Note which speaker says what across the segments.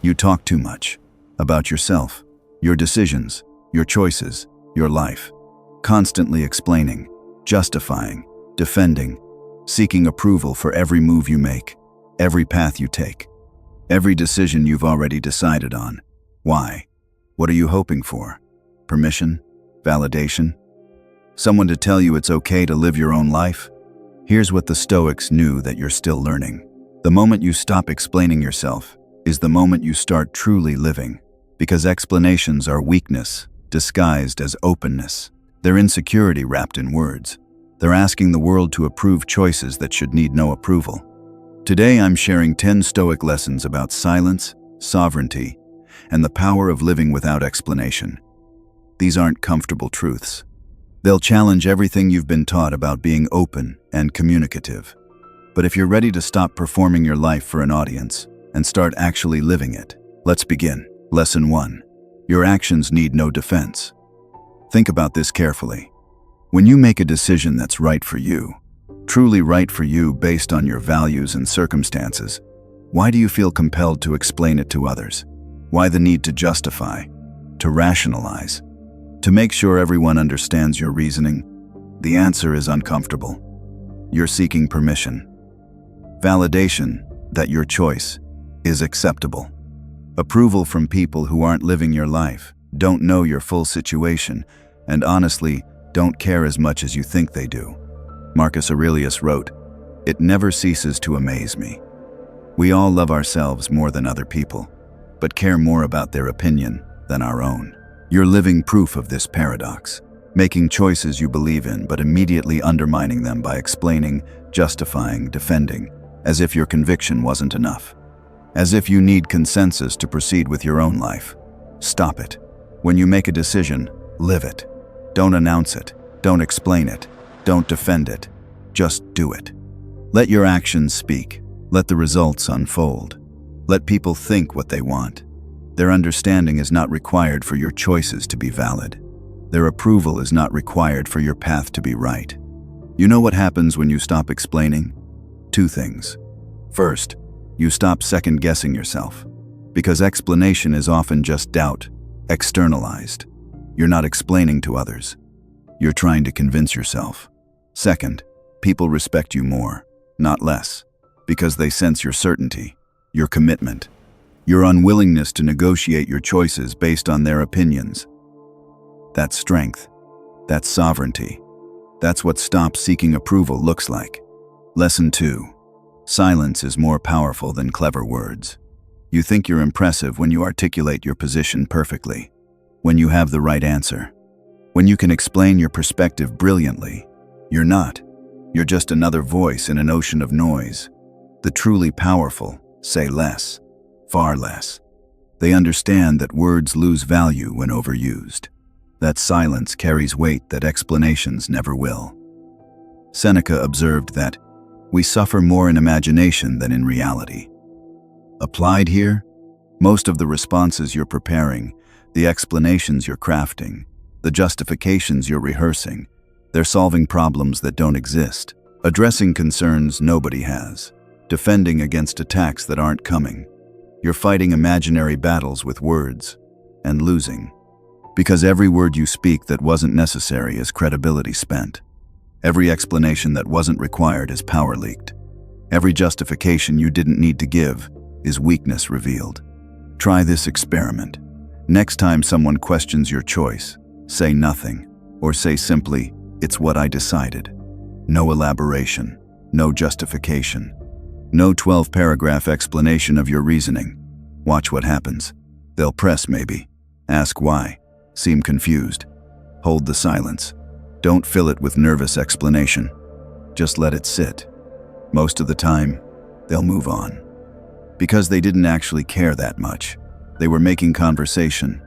Speaker 1: You talk too much about yourself, your decisions, your choices, your life, constantly explaining, justifying, defending, seeking approval for every move you make, every path you take, every decision you've already decided on. Why? What are you hoping for? Permission? Validation? Someone to tell you it's okay to live your own life? Here's what the Stoics knew that you're still learning. The moment you stop explaining yourself is the moment you start truly living, because explanations are weakness disguised as openness. They're insecurity wrapped in words. They're asking the world to approve choices that should need no approval. Today I'm sharing 10 Stoic lessons about silence, sovereignty, and the power of living without explanation. These aren't comfortable truths. They'll challenge everything you've been taught about being open and communicative. But if you're ready to stop performing your life for an audience and start actually living it, let's begin. Lesson 1. Your actions need no defense. Think about this carefully. When you make a decision that's right for you, truly right for you based on your values and circumstances, why do you feel compelled to explain it to others? Why the need to justify, to rationalize, to make sure everyone understands your reasoning? The answer is uncomfortable. You're seeking permission, validation that your choice is acceptable, approval from people who aren't living your life, don't know your full situation, and honestly, don't care as much as you think they do. Marcus Aurelius wrote, "It never ceases to amaze me. We all love ourselves more than other people, but care more about their opinion than our own." You're living proof of this paradox, making choices you believe in but immediately undermining them by explaining, justifying, defending, as if your conviction wasn't enough. As if you need consensus to proceed with your own life. Stop it. When you make a decision, live it. Don't announce it. Don't explain it. Don't defend it. Just do it. Let your actions speak. Let the results unfold. Let people think what they want. Their understanding is not required for your choices to be valid. Their approval is not required for your path to be right. You know what happens when you stop explaining? Two things. First, you stop second-guessing yourself, because explanation is often just doubt, externalized. You're not explaining to others. You're trying to convince yourself. Second, people respect you more, not less, because they sense your certainty, your commitment, your unwillingness to negotiate your choices based on their opinions. That's strength. That's sovereignty. That's what stop seeking approval looks like. Lesson 2. Silence is more powerful than clever words. You think you're impressive when you articulate your position perfectly, when you have the right answer, when you can explain your perspective brilliantly. You're not. You're just another voice in an ocean of noise. The truly powerful say less, far less. They understand that words lose value when overused, that silence carries weight that explanations never will. Seneca observed that we suffer more in imagination than in reality. Applied here, most of the responses you're preparing, the explanations you're crafting, the justifications you're rehearsing, they're solving problems that don't exist, addressing concerns nobody has, defending against attacks that aren't coming. You're fighting imaginary battles with words, and losing. Because every word you speak that wasn't necessary is credibility spent. Every explanation that wasn't required is power leaked. Every justification you didn't need to give is weakness revealed. Try this experiment. Next time someone questions your choice, say nothing, or say simply, "It's what I decided." No elaboration, no justification, no 12-paragraph explanation of your reasoning. Watch what happens. They'll press maybe, ask why, seem confused. Hold the silence. Don't fill it with nervous explanation. Just let it sit. Most of the time, they'll move on. Because they didn't actually care that much. They were making conversation,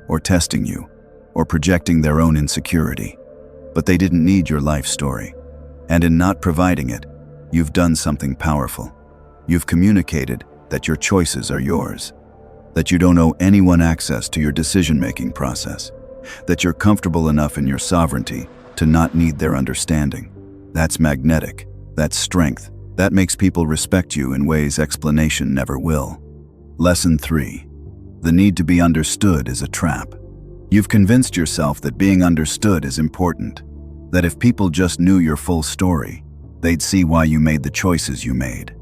Speaker 1: or testing you, or projecting their own insecurity. But they didn't need your life story. And in not providing it, you've done something powerful. You've communicated that your choices are yours, that you don't owe anyone access to your decision-making process, that you're comfortable enough in your sovereignty to not need their understanding. That's magnetic. That's strength. That makes people respect you in ways explanation never will. Lesson 3. The need to be understood is a trap. You've convinced yourself that being understood is important, that if people just knew your full story, they'd see why you made the choices you made.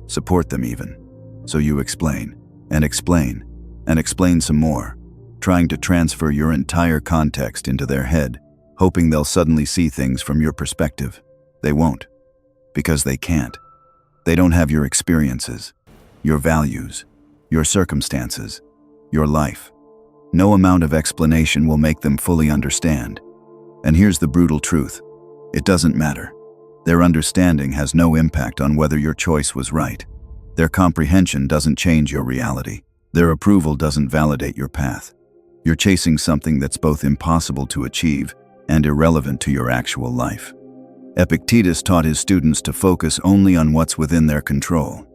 Speaker 1: Support them even. So you explain, and explain, and explain some more, trying to transfer your entire context into their head, hoping they'll suddenly see things from your perspective. They won't, because they can't. They don't have your experiences, your values, your circumstances, your life. No amount of explanation will make them fully understand. And here's the brutal truth. It doesn't matter. Their understanding has no impact on whether your choice was right. Their comprehension doesn't change your reality. Their approval doesn't validate your path. You're chasing something that's both impossible to achieve and irrelevant to your actual life. Epictetus taught his students to focus only on what's within their control.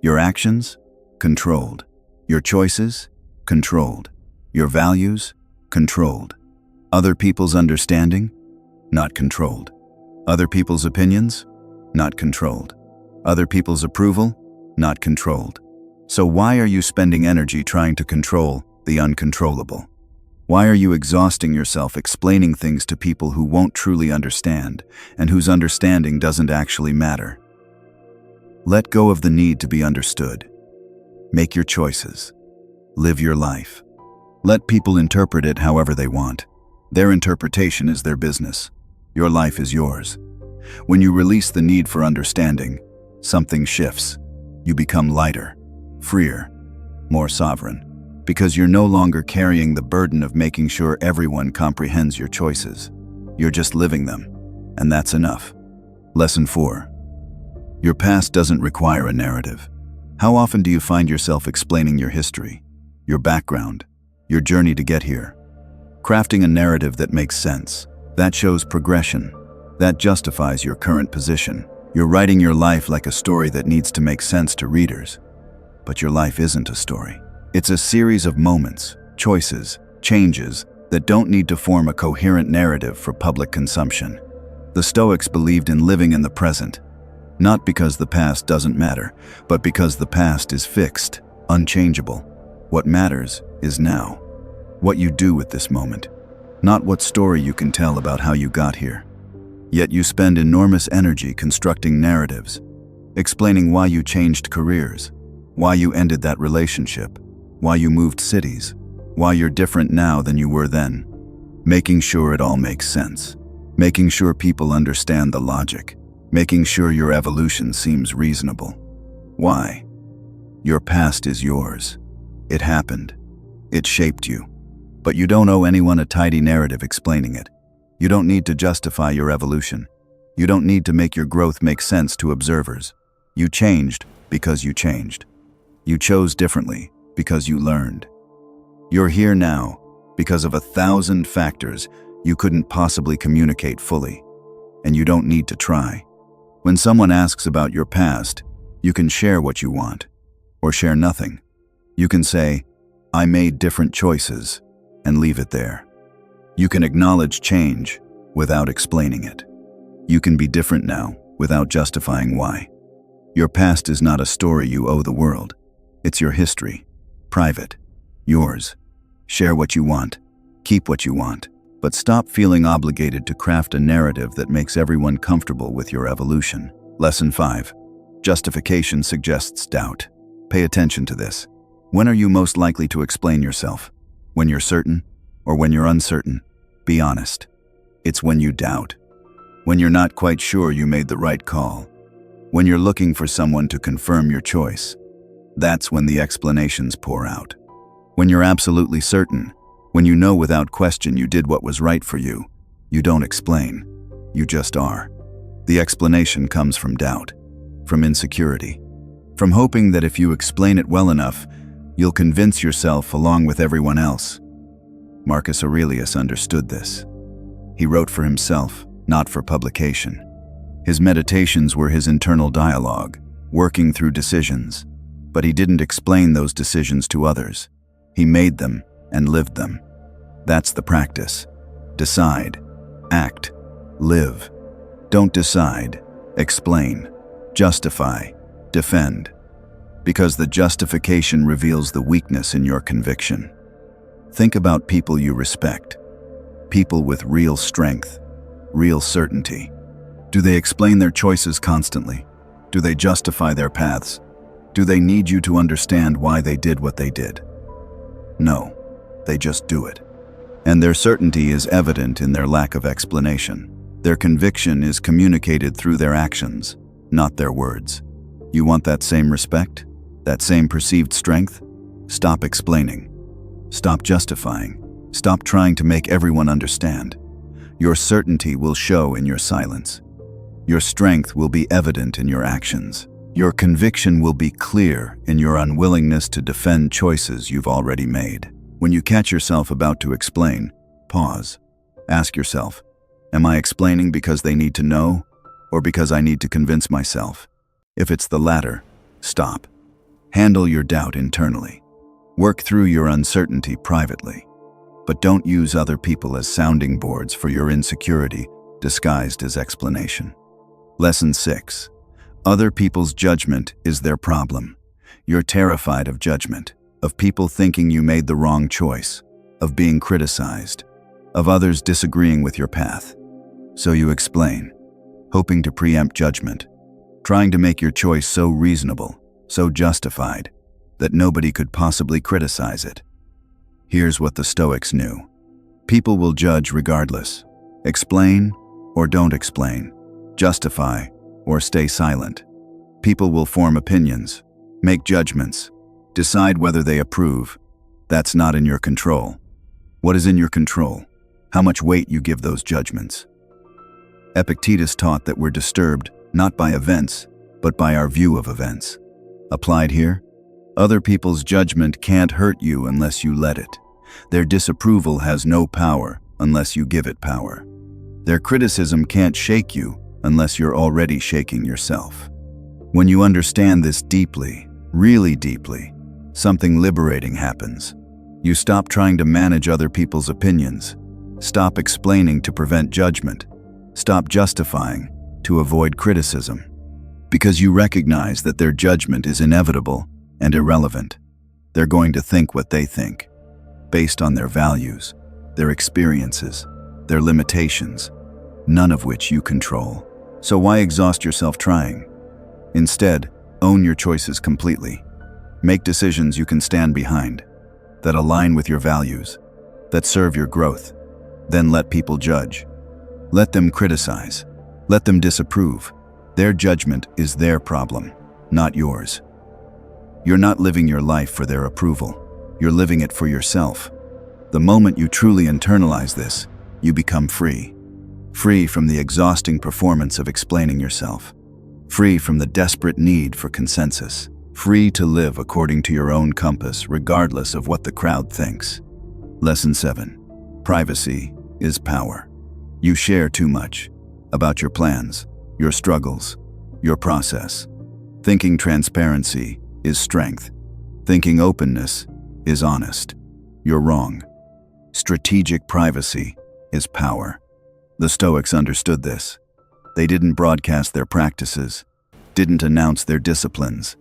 Speaker 1: Your actions? Controlled. Your choices? Controlled. Your values? Controlled. Other people's understanding? Not controlled. Other people's opinions? Not controlled. Other people's approval? Not controlled. So why are you spending energy trying to control the uncontrollable? Why are you exhausting yourself explaining things to people who won't truly understand and whose understanding doesn't actually matter? Let go of the need to be understood. Make your choices. Live your life. Let people interpret it however they want. Their interpretation is their business. Your life is yours. When you release the need for understanding, something shifts. You become lighter, freer, more sovereign, because you're no longer carrying the burden of making sure everyone comprehends your choices. You're just living them, and that's enough. Lesson 4. Your past doesn't require a narrative. How often do you find yourself explaining your history, your background, your journey to get here? Crafting a narrative that makes sense, that shows progression, that justifies your current position. You're writing your life like a story that needs to make sense to readers. But your life isn't a story. It's a series of moments, choices, changes that don't need to form a coherent narrative for public consumption. The Stoics believed in living in the present, not because the past doesn't matter, but because the past is fixed, unchangeable. What matters is now. What you do with this moment, not what story you can tell about how you got here. Yet you spend enormous energy constructing narratives, explaining why you changed careers, why you ended that relationship, why you moved cities, why you're different now than you were then. Making sure it all makes sense. Making sure people understand the logic. Making sure your evolution seems reasonable. Why? Your past is yours. It happened. It shaped you. But you don't owe anyone a tidy narrative explaining it. You don't need to justify your evolution. You don't need to make your growth make sense to observers. You changed because you changed. You chose differently because you learned. You're here now because of 1,000 factors you couldn't possibly communicate fully, and you don't need to try. When someone asks about your past, you can share what you want, or share nothing. You can say, "I made different choices," and leave it there. You can acknowledge change without explaining it. You can be different now without justifying why. Your past is not a story you owe the world. It's your history, private, yours. Share what you want, keep what you want, but stop feeling obligated to craft a narrative that makes everyone comfortable with your evolution. Lesson 5. Justification suggests doubt. Pay attention to this. When are you most likely to explain yourself? When you're certain, or when you're uncertain? Be honest. It's when you doubt. When you're not quite sure you made the right call. When you're looking for someone to confirm your choice. That's when the explanations pour out. When you're absolutely certain, when you know without question you did what was right for you, you don't explain. You just are. The explanation comes from doubt, from insecurity, from hoping that if you explain it well enough, you'll convince yourself along with everyone else. Marcus Aurelius understood this. He wrote for himself, not for publication. His meditations were his internal dialogue, working through decisions. But he didn't explain those decisions to others. He made them and lived them. That's the practice. Decide, act, live. Don't decide, explain, justify, defend. Because the justification reveals the weakness in your conviction. Think about people you respect. People with real strength, real certainty. Do they explain their choices constantly? Do they justify their paths? Do they need you to understand why they did what they did? No, they just do it. And their certainty is evident in their lack of explanation. Their conviction is communicated through their actions, not their words. You want that same respect? That same perceived strength? Stop explaining. Stop justifying. Stop trying to make everyone understand. Your certainty will show in your silence. Your strength will be evident in your actions. Your conviction will be clear in your unwillingness to defend choices you've already made. When you catch yourself about to explain, pause. Ask yourself, am I explaining because they need to know, or because I need to convince myself? If it's the latter, stop. Handle your doubt internally. Work through your uncertainty privately. But don't use other people as sounding boards for your insecurity disguised as explanation. Lesson 6. Other people's judgment is their problem. You're terrified of judgment, of people thinking you made the wrong choice, of being criticized, of others disagreeing with your path. So you explain, hoping to preempt judgment, trying to make your choice so reasonable, so justified, that nobody could possibly criticize it. Here's what the Stoics knew. People will judge regardless. Explain or don't explain. Justify or stay silent. People will form opinions, make judgments, decide whether they approve. That's not in your control. What is in your control? How much weight you give those judgments. Epictetus taught that we're disturbed not by events, but by our view of events. Applied here, other people's judgment can't hurt you unless you let it. Their disapproval has no power unless you give it power. Their criticism can't shake you unless you're already shaking yourself. When you understand this deeply, really deeply, something liberating happens. You stop trying to manage other people's opinions. Stop explaining to prevent judgment. Stop justifying to avoid criticism. Because you recognize that their judgment is inevitable and irrelevant. They're going to think what they think, based on their values, their experiences, their limitations, none of which you control. So why exhaust yourself trying? Instead, own your choices completely. Make decisions you can stand behind, that align with your values, that serve your growth. Then let people judge. Let them criticize. Let them disapprove. Their judgment is their problem, not yours. You're not living your life for their approval. You're living it for yourself. The moment you truly internalize this, you become free. Free from the exhausting performance of explaining yourself. Free from the desperate need for consensus. Free to live according to your own compass, regardless of what the crowd thinks. Lesson 7. Privacy is power. You share too much about your plans, your struggles, your process. Thinking transparency is strength. Thinking openness is honest. You're wrong. Strategic privacy is power. The Stoics understood this. They didn't broadcast their practices, didn't announce their disciplines,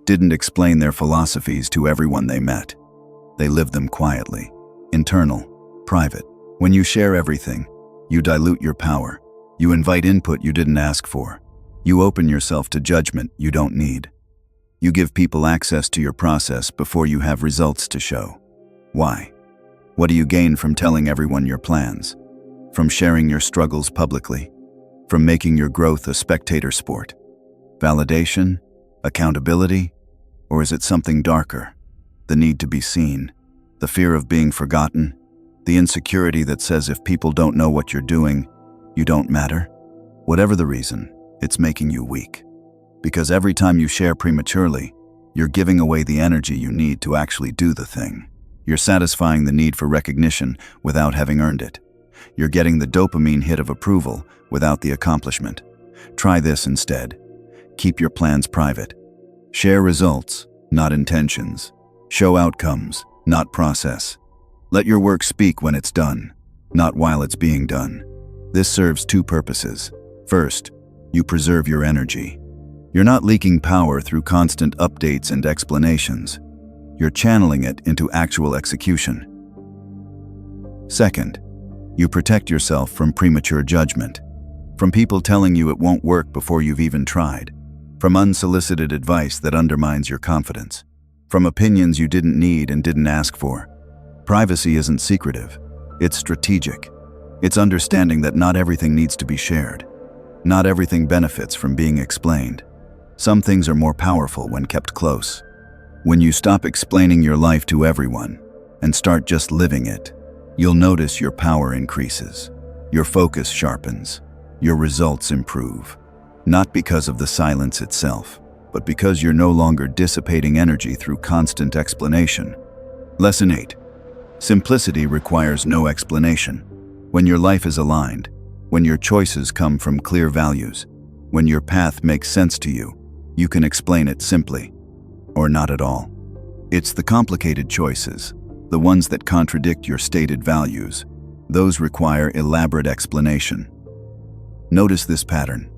Speaker 1: didn't explain their philosophies to everyone they met. They lived them quietly, internal, private. When you share everything, you dilute your power. You invite input you didn't ask for. You open yourself to judgment you don't need. You give people access to your process before you have results to show. Why? What do you gain from telling everyone your plans? From sharing your struggles publicly? From making your growth a spectator sport? Validation? Accountability? Or is it something darker? The need to be seen? The fear of being forgotten? The insecurity that says if people don't know what you're doing, you don't matter? Whatever the reason, it's making you weak. Because every time you share prematurely, you're giving away the energy you need to actually do the thing. You're satisfying the need for recognition without having earned it. You're getting the dopamine hit of approval without the accomplishment. Try this instead. Keep your plans private. Share results, not intentions. Show outcomes, not process. Let your work speak when it's done, not while it's being done. This serves two purposes. First, you preserve your energy. You're not leaking power through constant updates and explanations. You're channeling it into actual execution. Second, you protect yourself from premature judgment, from people telling you it won't work before you've even tried, from unsolicited advice that undermines your confidence, from opinions you didn't need and didn't ask for. Privacy isn't secretive, it's strategic. It's understanding that not everything needs to be shared. Not everything benefits from being explained. Some things are more powerful when kept close. When you stop explaining your life to everyone and start just living it, you'll notice your power increases, your focus sharpens, your results improve. Not because of the silence itself, but because you're no longer dissipating energy through constant explanation. Lesson 8. Simplicity requires no explanation. When your life is aligned, when your choices come from clear values, when your path makes sense to you, you can explain it simply, or not at all. It's the complicated choices, the ones that contradict your stated values. Those require elaborate explanation. Notice this pattern.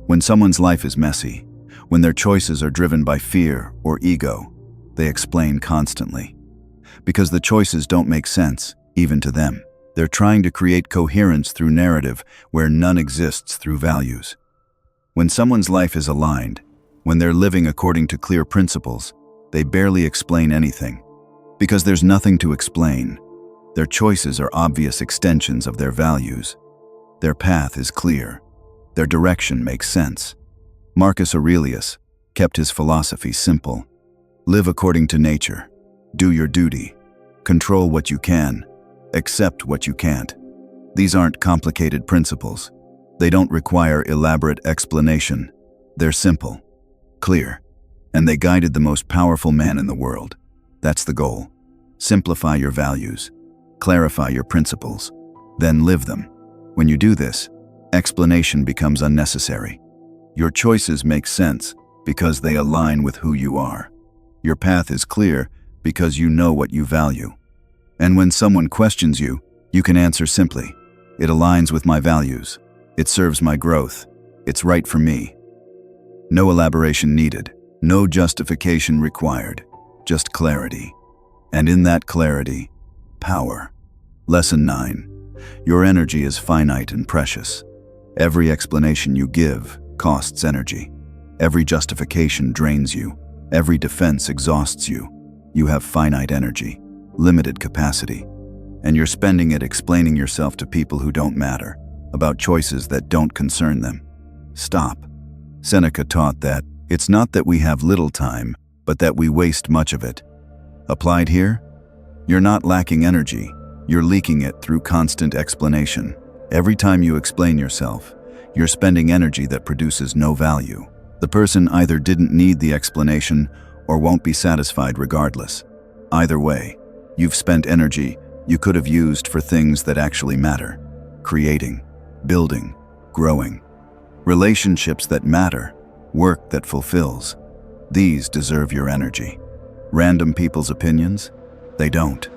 Speaker 1: When someone's life is messy, when their choices are driven by fear or ego, they explain constantly. Because the choices don't make sense, even to them. They're trying to create coherence through narrative where none exists through values. When someone's life is aligned, when they're living according to clear principles, they barely explain anything. Because there's nothing to explain. Their choices are obvious extensions of their values. Their path is clear. Their direction makes sense. Marcus Aurelius kept his philosophy simple. Live according to nature. Do your duty. Control what you can. Accept what you can't. These aren't complicated principles. They don't require elaborate explanation. They're simple, clear, and they guided the most powerful man in the world. That's the goal. Simplify your values. Clarify your principles. Then live them. When you do this, explanation becomes unnecessary. Your choices make sense because they align with who you are. Your path is clear because you know what you value. And when someone questions you, you can answer simply, "It aligns with my values. It serves my growth. It's right for me." No elaboration needed, no justification required, just clarity. And in that clarity, power. Lesson 9. Your energy is finite and precious. Every explanation you give costs energy. Every justification drains you. Every defense exhausts you. You have finite energy, limited capacity, and you're spending it explaining yourself to people who don't matter, about choices that don't concern them. Stop. Seneca taught that it's not that we have little time, but that we waste much of it. Applied here? You're not lacking energy, you're leaking it through constant explanation. Every time you explain yourself, you're spending energy that produces no value. The person either didn't need the explanation or won't be satisfied regardless. Either way, you've spent energy you could have used for things that actually matter. Creating, building, growing. Relationships that matter, work that fulfills. These deserve your energy. Random people's opinions? They don't.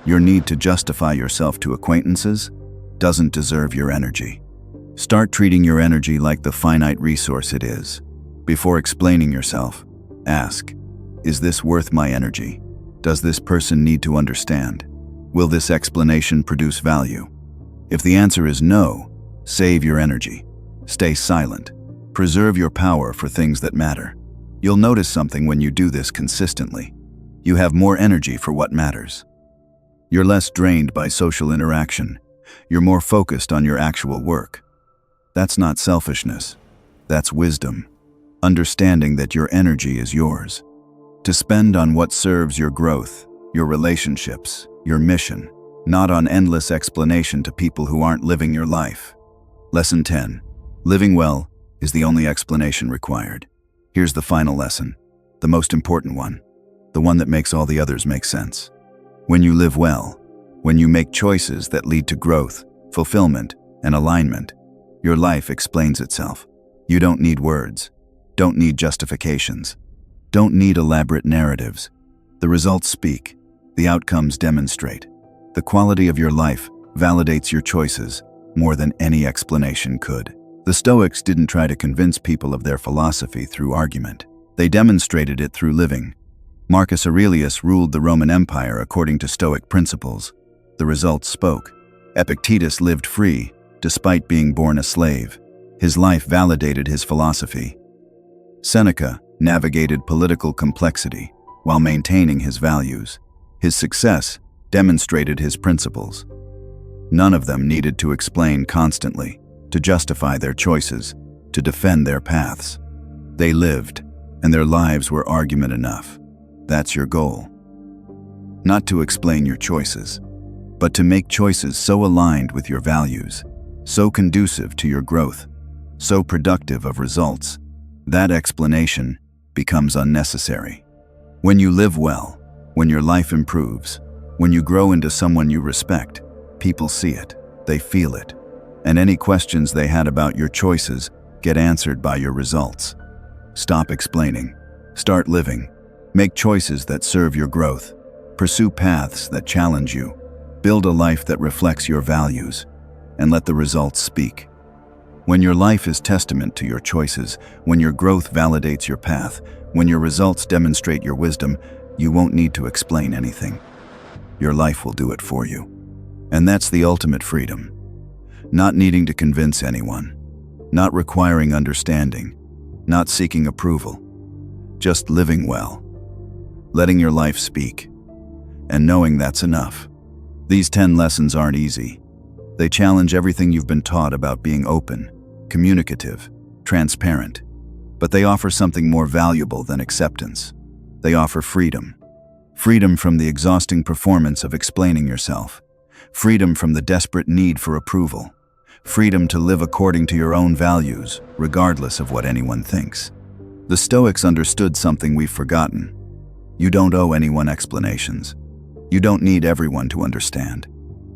Speaker 1: Your need to justify yourself to acquaintances doesn't deserve your energy. Start treating your energy like the finite resource it is. Before explaining yourself, ask, is this worth my energy? Does this person need to understand? Will this explanation produce value? If the answer is no, save your energy. Stay silent. Preserve your power for things that matter. You'll notice something when you do this consistently. You have more energy for what matters. You're less drained by social interaction. You're more focused on your actual work. That's not selfishness. That's wisdom. Understanding that your energy is yours. To spend on what serves your growth, your relationships, your mission, not on endless explanation to people who aren't living your life. Lesson 10. Living well is the only explanation required. Here's the final lesson, the most important one, the one that makes all the others make sense. When you live well, when you make choices that lead to growth, fulfillment, and alignment, your life explains itself. You don't need words, don't need justifications, don't need elaborate narratives. The results speak, the outcomes demonstrate. The quality of your life validates your choices more than any explanation could. The Stoics didn't try to convince people of their philosophy through argument. They demonstrated it through living. Marcus Aurelius ruled the Roman Empire according to Stoic principles. The results spoke. Epictetus lived free, despite being born a slave. His life validated his philosophy. Seneca navigated political complexity while maintaining his values. His success demonstrated his principles. None of them needed to explain constantly, to justify their choices, to defend their paths. They lived, and their lives were argument enough. That's your goal. Not to explain your choices, but to make choices so aligned with your values, so conducive to your growth, so productive of results, that explanation becomes unnecessary. When you live well, when your life improves, when you grow into someone you respect, people see it, they feel it, and any questions they had about your choices get answered by your results. Stop explaining. Start living. Make choices that serve your growth. Pursue paths that challenge you. Build a life that reflects your values, and let the results speak. When your life is testament to your choices, when your growth validates your path, when your results demonstrate your wisdom, you won't need to explain anything. Your life will do it for you. And that's the ultimate freedom. Not needing to convince anyone, not requiring understanding, not seeking approval, just living well, letting your life speak, and knowing that's enough. These 10 lessons aren't easy. They challenge everything you've been taught about being open, communicative, transparent, but they offer something more valuable than acceptance. They offer freedom. Freedom from the exhausting performance of explaining yourself. Freedom from the desperate need for approval. Freedom to live according to your own values, regardless of what anyone thinks. The Stoics understood something we've forgotten. You don't owe anyone explanations. You don't need everyone to understand.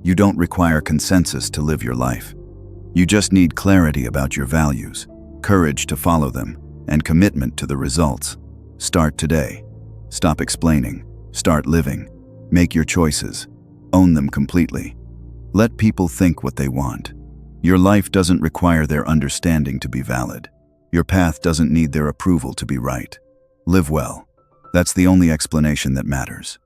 Speaker 1: You don't require consensus to live your life. You just need clarity about your values, courage to follow them, and commitment to the results. Start today. Stop explaining. Start living. Make your choices. Own them completely. Let people think what they want. Your life doesn't require their understanding to be valid. Your path doesn't need their approval to be right. Live well. That's the only explanation that matters.